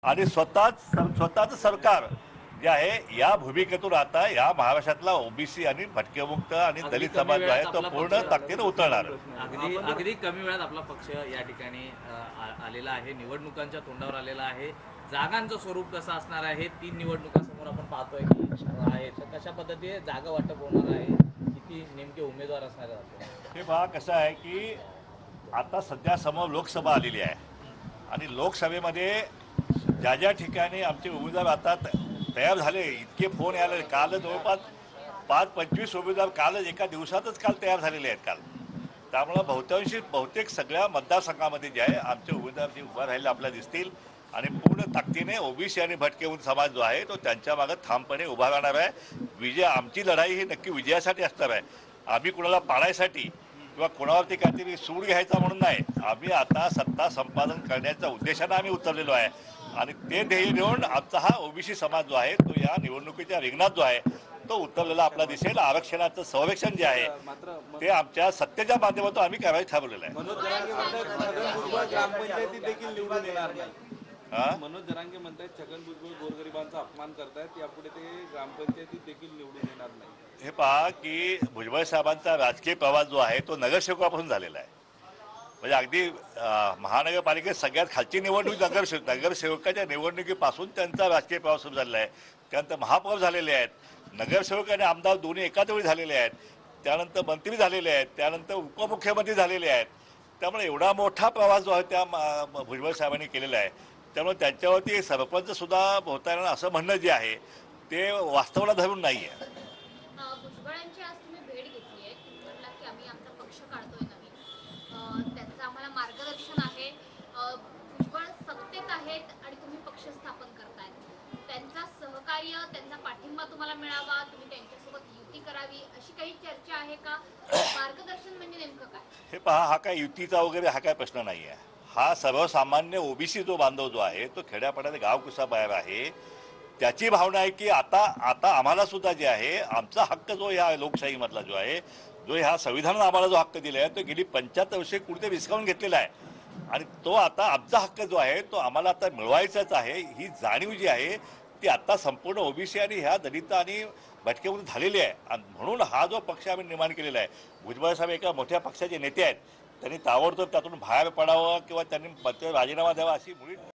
आणि स्वतःच सरकार जे आहे या भूमिकेतून आता या महाराष्ट्रातला ओबीसी आणि भटकेमुक्त आणि दलित समाज जो आहे तो पूर्ण ताकदीने उतरणार. अगदी कमी वेळात आपला पक्ष या ठिकाणी आलेला आहे, निवडणुकांच्या तोंडावर आलेला आहे. जागांचं स्वरूप कसं असणार आहे, 3 निवडणुकांसमोर आपण पाहतोय की आहे, तर कशा पद्धतीने जागा वाटप होणार आहे, किती नेमके उमेदवार असणार आहेत? हे पहा कसं आहे की आता सध्या समोर लोकसभा आलेली आहे आणि लोकसभेमध्ये ज्या ज्या ठिकाणी आमचे उमेदवार आता तयार झाले, इतके फोन यायला, काल जवळपास 5-25 उमेदवार कालच एका दिवसातच काल तयार झालेले आहेत काल. त्यामुळं बहुतेक सगळ्या मतदारसंघामध्ये जे आहे आमचे उमेदवार जे उभा राहिले आपल्याला दिसतील आणि पूर्ण ताकदीने ओबीसी आणि भटकेमुक्त समाज जो आहे तो त्यांच्या मागे ठामपणे उभा राहणार आहे. आमची लढाई ही नक्की विजयासाठी असणार आहे. आम्ही कुणाला पाडायसाठी किंवा कोणावरती काहीतरी सूड घ्यायचा म्हणून नाही. आम्ही आता सत्ता संपादन करण्याच्या उद्देशाने आम्ही उतरलेलो आहे आणि ते ध्येय घेऊन आमचा हा ओबीसी समाज जो आहे तो या निवडणुकीच्या रिंगणात जो आहे तो उतरलेला आपला दिसेल. आरक्षणाचं संरक्षण जे आहे ते आमच्या सत्तेच्या माध्यमातून आम्ही करायला ठरवलेलं आहे. मनोज जरांगे म्हणतात छगन भुजबळ गोरगरिबांचा अपमान करतायत, यापुढे ते ग्रामपंचायतीत देखील निवडून येणार नाही. हे पहा की भुजबळ साहेबांचा राजकीय प्रवास जो आहे तो नगरसेवकापासून झालेला आहे. म्हणजे अगदी महानगरपालिकेत सगळ्यात खालची निवडणूक नगरसेवकाच्या निवडणुकीपासून त्यांचा राजकीय प्रवास सुरू झालेला आहे. त्यानंतर महापौर झालेले आहेत, नगरसेवक आणि आमदार दोन्ही एकाच वेळी झालेले आहेत, त्यानंतर मंत्री झालेले आहेत, त्यानंतर उपमुख्यमंत्री झालेले आहेत. त्यामुळे एवढा मोठा प्रवास जो आहे त्या भुजबळ साहेबांनी केलेला आहे. त्यामुळे त्यांच्यावरती सरपंचसुद्धा होता येणार असं म्हणणं जे आहे ते वास्तवाला धरून नाही आहे. भुजबळांची आज तुम्ही भेट घेतली आहे, तुम्ही म्हटला की आम्ही आमचा पक्ष काढतोय नवीन, त्यांचं आम्हाला मार्गदर्शन आहे. भुजबळ सत्तेत आहेत आणि तुम्ही पक्ष स्थापन करताय, त्यांचा सहकार्य त्यांचा पाठिंबा तुम्हाला मिळावा, तुम्ही त्यांच्यासोबत युती करावी अशी काही चर्चा आहे का? मार्गदर्शन म्हणजे नेमकं काय? हे पहा, हा काय युतीचा वगैरे हा काय प्रश्न नाही आहे. हा सर्वसामान्य ओबीसी जो बांधव जो आहे तो खेड्यापाड्यात गावकुसा बाहेर आहे, त्याची भावना आहे की आता आम्हाला सुद्धा जे आहे आमचा हक्क जो ह्या लोकशाहीमधला जो आहे, जो ह्या संविधानानं आम्हाला जो हक्क दिला आहे तो गेली 75 वर्षे कुठे विस्कावून घेतलेला आहे आणि तो आता आमचा हक्क जो आहे तो आम्हाला आता मिळवायचाच आहे. ही जाणीव जी आहे ती आता संपूर्ण ओबीसी आणि ह्या दलित आणि भटकेमुक्त झालेली आहे आणि म्हणून हा जो पक्ष आम्ही निर्माण केलेला आहे. भुजबळ साहेब एका मोठ्या पक्षाचे नेते आहेत, त्यांनी ताबडतोब त्यातून बाहेर पडावं किंवा त्यांनी राजीनामा द्यावा अशी मुळी